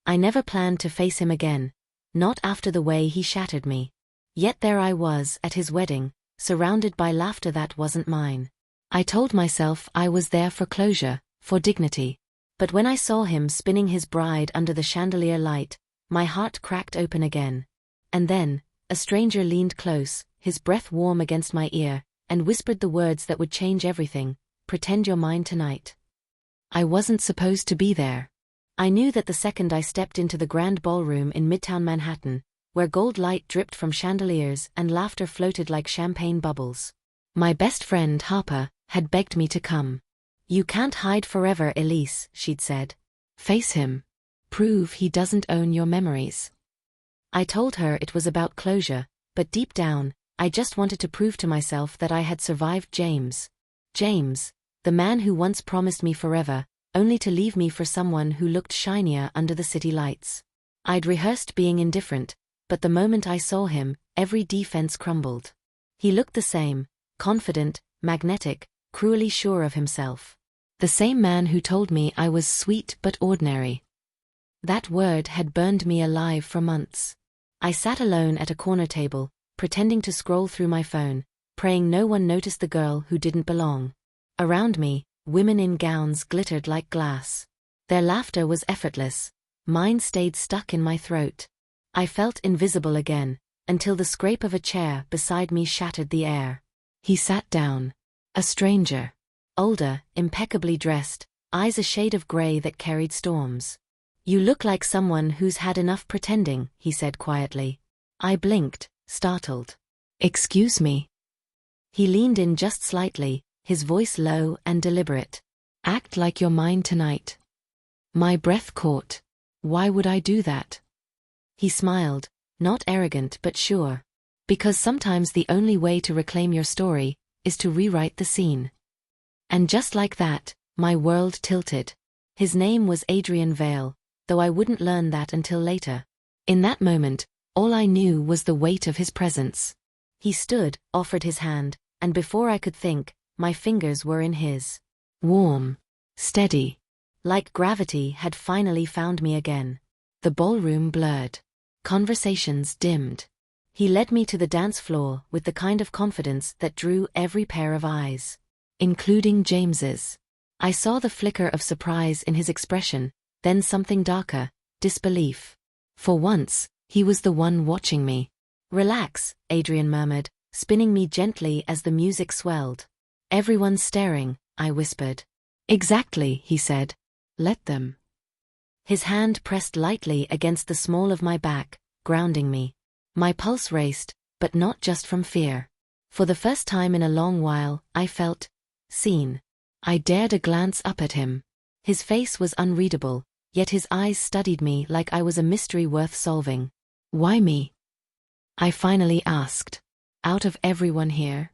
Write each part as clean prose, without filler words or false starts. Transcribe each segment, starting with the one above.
I never planned to face him again, not after the way he shattered me. Yet there I was at his wedding, surrounded by laughter that wasn't mine. I told myself I was there for closure, for dignity. But when I saw him spinning his bride under the chandelier light, my heart cracked open again. And then, a stranger leaned close, his breath warm against my ear, and whispered the words that would change everything: "Pretend you're mine tonight." I wasn't supposed to be there. I knew that the second I stepped into the grand ballroom in Midtown Manhattan, where gold light dripped from chandeliers and laughter floated like champagne bubbles. My best friend, Harper, had begged me to come. "You can't hide forever, Elise," she'd said. "Face him. Prove he doesn't own your memories." I told her it was about closure, but deep down, I just wanted to prove to myself that I had survived James. James, the man who once promised me forever, only to leave me for someone who looked shinier under the city lights. I'd rehearsed being indifferent, but the moment I saw him, every defense crumbled. He looked the same, confident, magnetic, cruelly sure of himself. The same man who told me I was sweet but ordinary. That word had burned me alive for months. I sat alone at a corner table, pretending to scroll through my phone, praying no one noticed the girl who didn't belong. Around me, women in gowns glittered like glass. Their laughter was effortless. Mine stayed stuck in my throat. I felt invisible again, until the scrape of a chair beside me shattered the air. He sat down. A stranger. Older, impeccably dressed, eyes a shade of gray that carried storms. "You look like someone who's had enough pretending," he said quietly. I blinked, startled. "Excuse me." He leaned in just slightly, his voice low and deliberate. "Act like you're mine tonight." My breath caught. Why would I do that? He smiled, not arrogant but sure. Because sometimes the only way to reclaim your story is to rewrite the scene. And just like that, my world tilted. His name was Adrian Vale, though I wouldn't learn that until later. In that moment, all I knew was the weight of his presence. He stood, offered his hand, and before I could think, my fingers were in his. Warm, steady, like gravity had finally found me again. The ballroom blurred. Conversations dimmed. He led me to the dance floor with the kind of confidence that drew every pair of eyes, including James's. I saw the flicker of surprise in his expression, then something darker, disbelief. For once, he was the one watching me. "Relax," Adrian murmured, spinning me gently as the music swelled. "Everyone's staring," I whispered. "Exactly," he said. "Let them." His hand pressed lightly against the small of my back, grounding me. My pulse raced, but not just from fear. For the first time in a long while, I felt seen. I dared a glance up at him. His face was unreadable, yet his eyes studied me like I was a mystery worth solving. "Why me?" I finally asked. "Out of everyone here?"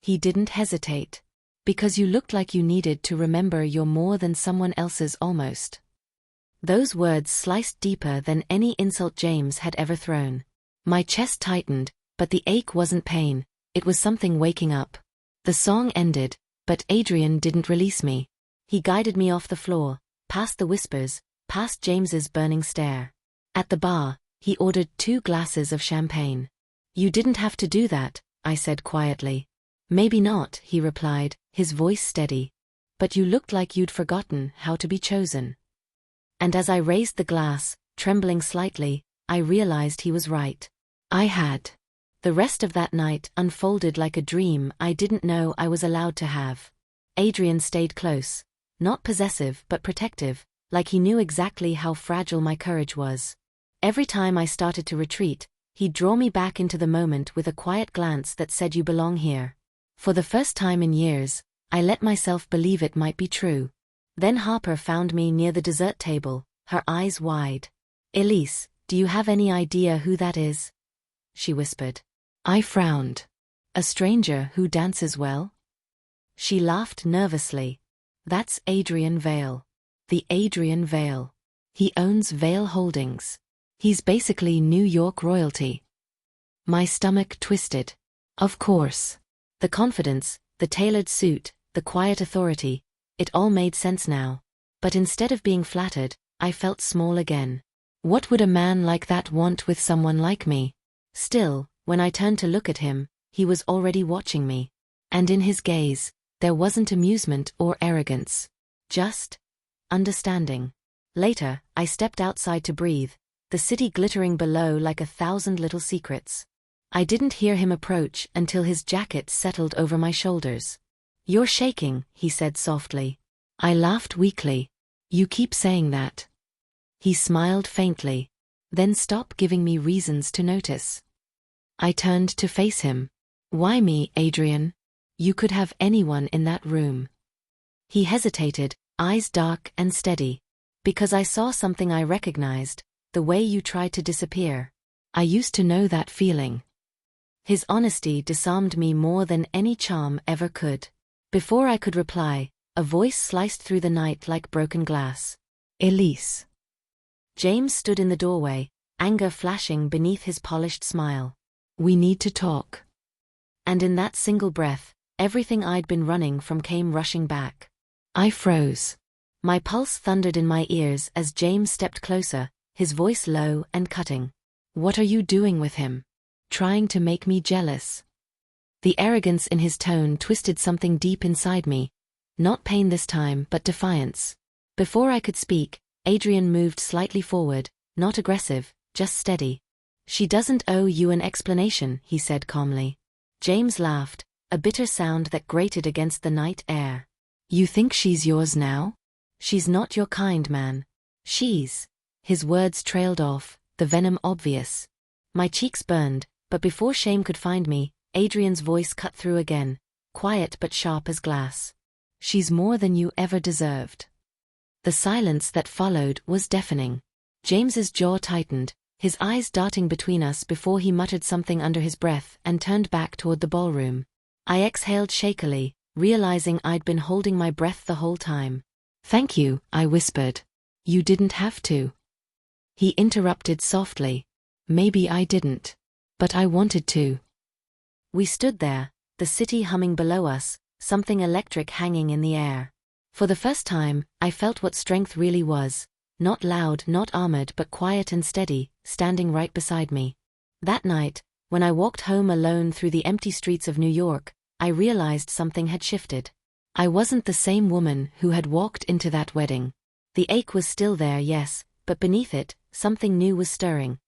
He didn't hesitate. "Because you looked like you needed to remember you're more than someone else's almost." Those words sliced deeper than any insult James had ever thrown. My chest tightened, but the ache wasn't pain, it was something waking up. The song ended, but Adrian didn't release me. He guided me off the floor, past the whispers, past James's burning stare. At the bar, he ordered 2 glasses of champagne. "You didn't have to do that," I said quietly. "Maybe not," he replied, his voice steady. "But you looked like you'd forgotten how to be chosen." And as I raised the glass, trembling slightly, I realized he was right. I had. The rest of that night unfolded like a dream I didn't know I was allowed to have. Adrian stayed close, not possessive but protective, like he knew exactly how fragile my courage was. Every time I started to retreat, he'd draw me back into the moment with a quiet glance that said, "You belong here." For the first time in years, I let myself believe it might be true. Then Harper found me near the dessert table, her eyes wide. "Elise, do you have any idea who that is?" she whispered. I frowned. "A stranger who dances well?" She laughed nervously. "That's Adrian Vale. The Adrian Vale. He owns Vale Holdings. He's basically New York royalty." My stomach twisted. Of course. The confidence, the tailored suit, the quiet authority, it all made sense now. But instead of being flattered, I felt small again. What would a man like that want with someone like me? Still, when I turned to look at him, he was already watching me. And in his gaze, there wasn't amusement or arrogance. Just understanding. Later, I stepped outside to breathe, the city glittering below like 1,000 little secrets. I didn't hear him approach until his jacket settled over my shoulders. "You're shaking," he said softly. I laughed weakly. "You keep saying that." He smiled faintly. "Then stop giving me reasons to notice." I turned to face him. "Why me, Adrian? You could have anyone in that room." He hesitated, eyes dark and steady. "Because I saw something I recognized, the way you tried to disappear. I used to know that feeling." His honesty disarmed me more than any charm ever could. Before I could reply, a voice sliced through the night like broken glass. "Elise." James stood in the doorway, anger flashing beneath his polished smile. "We need to talk." And in that single breath, everything I'd been running from came rushing back. I froze. My pulse thundered in my ears as James stepped closer, his voice low and cutting. "What are you doing with him? Trying to make me jealous?" The arrogance in his tone twisted something deep inside me. Not pain this time, but defiance. Before I could speak, Adrian moved slightly forward, not aggressive, just steady. "She doesn't owe you an explanation," he said calmly. James laughed, a bitter sound that grated against the night air. "You think she's yours now? She's not your kind, man. She's—" His words trailed off, the venom obvious. My cheeks burned, but before shame could find me, Adrian's voice cut through again, quiet but sharp as glass. "She's more than you ever deserved." The silence that followed was deafening. James's jaw tightened, his eyes darting between us before he muttered something under his breath and turned back toward the ballroom. I exhaled shakily, realizing I'd been holding my breath the whole time. "Thank you," I whispered. "You didn't have to." He interrupted softly. "Maybe I didn't. But I wanted to." We stood there, the city humming below us, something electric hanging in the air. For the first time, I felt what strength really was. Not loud, not armored, but quiet and steady, standing right beside me. That night, when I walked home alone through the empty streets of New York, I realized something had shifted. I wasn't the same woman who had walked into that wedding. The ache was still there, yes, but beneath it, something new was stirring.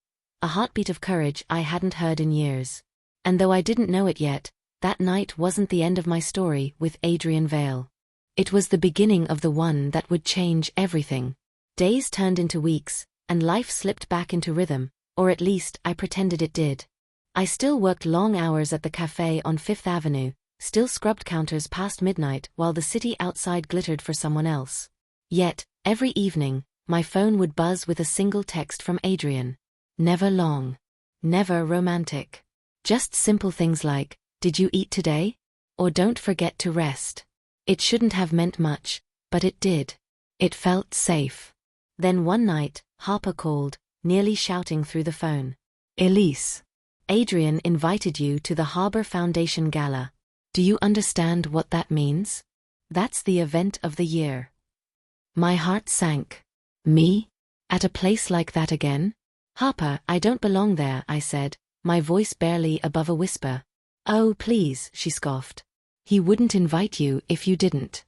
A heartbeat of courage I hadn't heard in years. And though I didn't know it yet, that night wasn't the end of my story with Adrian Vale. It was the beginning of the one that would change everything. Days turned into weeks, and life slipped back into rhythm, or at least I pretended it did. I still worked long hours at the cafe on Fifth Avenue, still scrubbed counters past midnight while the city outside glittered for someone else. Yet, every evening, my phone would buzz with a single text from Adrian. Never long. Never romantic. Just simple things like, "Did you eat today?" Or "Don't forget to rest." It shouldn't have meant much, but it did. It felt safe. Then one night, Harper called, nearly shouting through the phone. "Elise, Adrian invited you to the Harbor Foundation Gala. Do you understand what that means? That's the event of the year." My heart sank. Me? At a place like that again? "Harper, I don't belong there," I said, my voice barely above a whisper. "Oh, please," she scoffed. "He wouldn't invite you if you didn't."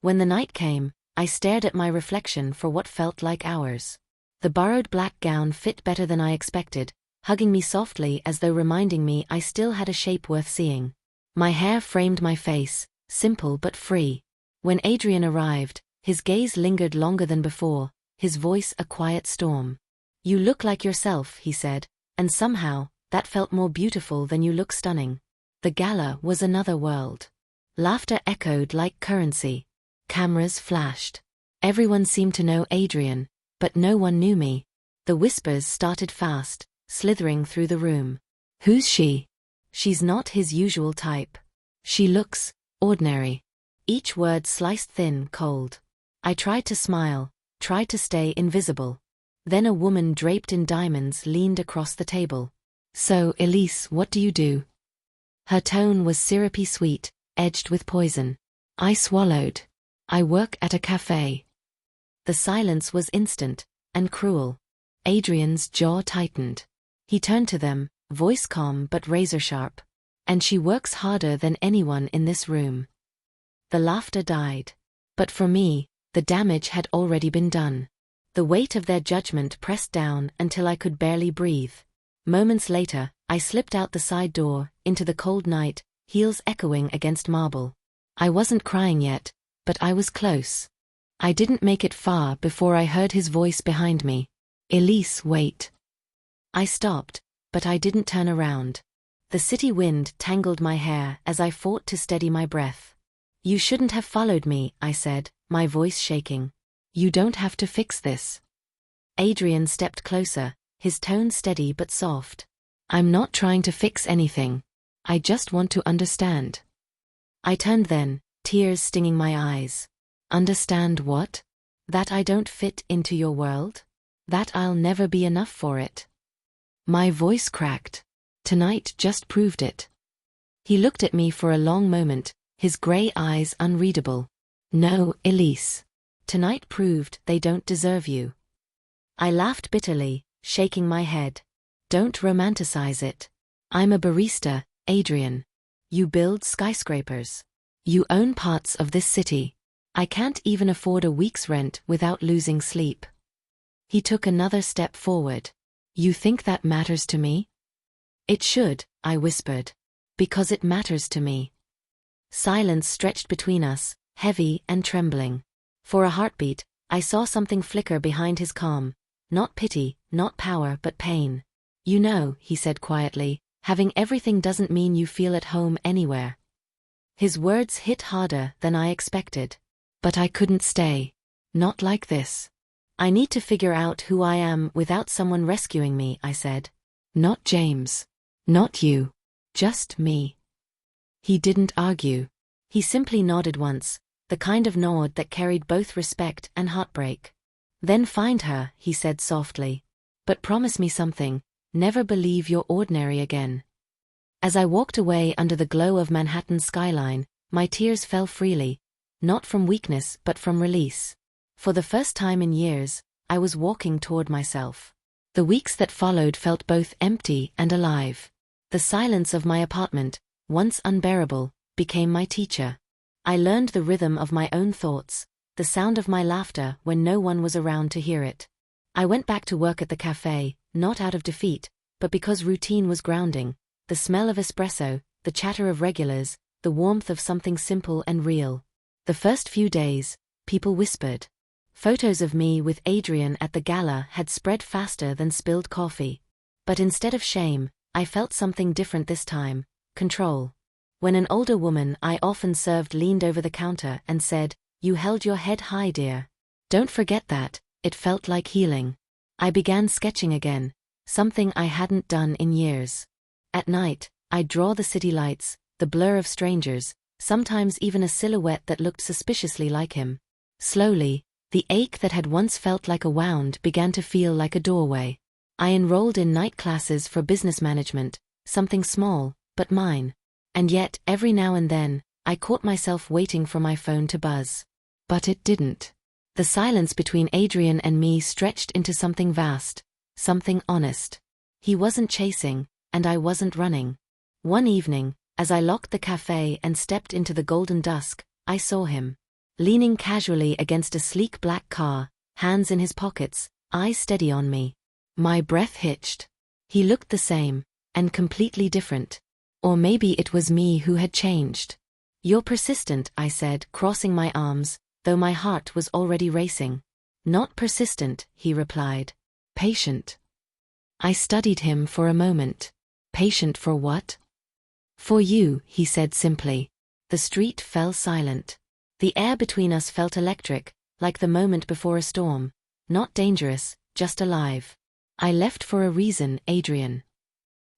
When the night came, I stared at my reflection for what felt like hours. The borrowed black gown fit better than I expected, hugging me softly as though reminding me I still had a shape worth seeing. My hair framed my face, simple but free. When Adrian arrived, his gaze lingered longer than before, his voice a quiet storm. "You look like yourself," he said, and somehow, that felt more beautiful than "you look stunning." The gala was another world. Laughter echoed like currency. Cameras flashed. Everyone seemed to know Adrian, but no one knew me. The whispers started fast, slithering through the room. "Who's she?" "She's not his usual type. She looks ordinary." Each word sliced thin, cold. I tried to smile, tried to stay invisible. Then a woman draped in diamonds leaned across the table. "So, Elise, what do you do?" Her tone was syrupy sweet, edged with poison. I swallowed. "I work at a cafe." The silence was instant and cruel. Adrian's jaw tightened. He turned to them, voice calm but razor-sharp. "And she works harder than anyone in this room." The laughter died. But for me, the damage had already been done. The weight of their judgment pressed down until I could barely breathe. Moments later, I slipped out the side door, into the cold night, heels echoing against marble. I wasn't crying yet, but I was close. I didn't make it far before I heard his voice behind me. "Elise, wait." I stopped, but I didn't turn around. The city wind tangled my hair as I fought to steady my breath. "You shouldn't have followed me," I said, my voice shaking. "You don't have to fix this." Adrian stepped closer, his tone steady but soft. "I'm not trying to fix anything. I just want to understand." I turned then, tears stinging my eyes. "Understand what? That I don't fit into your world? That I'll never be enough for it?" My voice cracked. Tonight just proved it. He looked at me for a long moment, his gray eyes unreadable. "No, Elise. Tonight proved they don't deserve you." I laughed bitterly, shaking my head. "Don't romanticize it. I'm a barista, Adrian. You build skyscrapers. You own parts of this city. I can't even afford a week's rent without losing sleep." He took another step forward. "You think that matters to me?" "It should," I whispered. "Because it matters to me." Silence stretched between us, heavy and trembling. For a heartbeat, I saw something flicker behind his calm. Not pity, not power, but pain. "You know," he said quietly, "having everything doesn't mean you feel at home anywhere." His words hit harder than I expected. But I couldn't stay. Not like this. "I need to figure out who I am without someone rescuing me," I said. "Not James. Not you. Just me." He didn't argue. He simply nodded once, the kind of nod that carried both respect and heartbreak. "Then find her," he said softly. "But promise me something, never believe you're ordinary again." As I walked away under the glow of Manhattan's skyline, my tears fell freely, not from weakness but from release. For the first time in years, I was walking toward myself. The weeks that followed felt both empty and alive. The silence of my apartment, once unbearable, became my teacher. I learned the rhythm of my own thoughts, the sound of my laughter when no one was around to hear it. I went back to work at the cafe, not out of defeat, but because routine was grounding. The smell of espresso, the chatter of regulars, the warmth of something simple and real. The first few days, people whispered. Photos of me with Adrian at the gala had spread faster than spilled coffee. But instead of shame, I felt something different this time: control. When an older woman I often served leaned over the counter and said, "You held your head high, dear. Don't forget that," it felt like healing. I began sketching again, something I hadn't done in years. At night, I'd draw the city lights, the blur of strangers, sometimes even a silhouette that looked suspiciously like him. Slowly, the ache that had once felt like a wound began to feel like a doorway. I enrolled in night classes for business management, something small, but mine. And yet, every now and then, I caught myself waiting for my phone to buzz. But it didn't. The silence between Adrian and me stretched into something vast, something honest. He wasn't chasing, and I wasn't running. One evening, as I locked the cafe and stepped into the golden dusk, I saw him. Leaning casually against a sleek black car, hands in his pockets, eyes steady on me. My breath hitched. He looked the same, and completely different. Or maybe it was me who had changed. "You're persistent," I said, crossing my arms, though my heart was already racing. "Not persistent," he replied. "Patient." I studied him for a moment. "Patient for what?" "For you," he said simply. The street fell silent. The air between us felt electric, like the moment before a storm. Not dangerous, just alive. "I left for a reason, Adrian."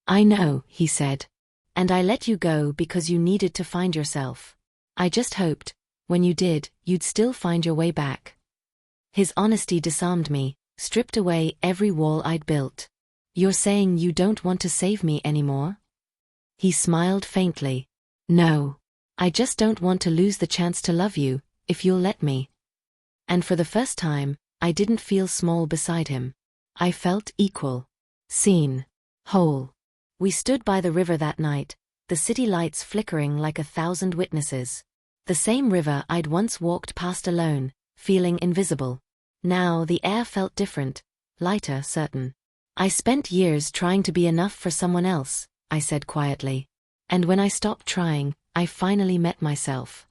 "I know," he said. "And I let you go because you needed to find yourself. I just hoped, when you did, you'd still find your way back." His honesty disarmed me, stripped away every wall I'd built. "You're saying you don't want to save me anymore?" He smiled faintly. "No. I just don't want to lose the chance to love you, if you'll let me." And for the first time, I didn't feel small beside him. I felt equal. Seen. Whole. We stood by the river that night, the city lights flickering like 1,000 witnesses. The same river I'd once walked past alone, feeling invisible. Now the air felt different, lighter, certain. I spent years trying to be enough for someone else, I said quietly. And when I stopped trying, I finally met myself.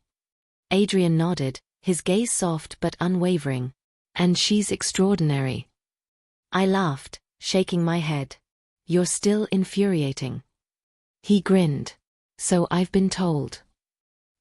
Adrian nodded, his gaze soft but unwavering. And she's extraordinary. I laughed, shaking my head. You're still infuriating. He grinned. So I've been told.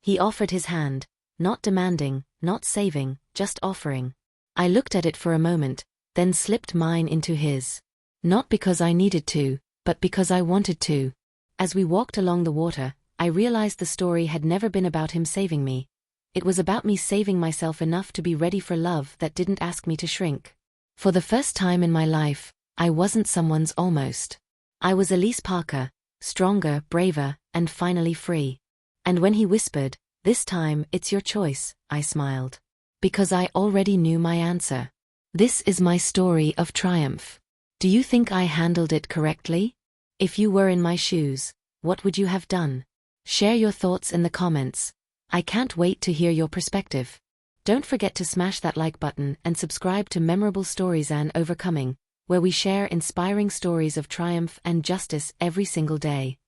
He offered his hand, not demanding, not saving, just offering. I looked at it for a moment, then slipped mine into his. Not because I needed to, but because I wanted to. As we walked along the water, I realized the story had never been about him saving me. It was about me saving myself enough to be ready for love that didn't ask me to shrink. For the first time in my life, I wasn't someone's almost. I was Elise Parker, stronger, braver, and finally free. And when he whispered, "This time it's your choice," I smiled. Because I already knew my answer. This is my story of triumph. Do you think I handled it correctly? If you were in my shoes, what would you have done? Share your thoughts in the comments. I can't wait to hear your perspective. Don't forget to smash that like button and subscribe to Memorable Stories and Overcoming, where we share inspiring stories of triumph and justice every single day.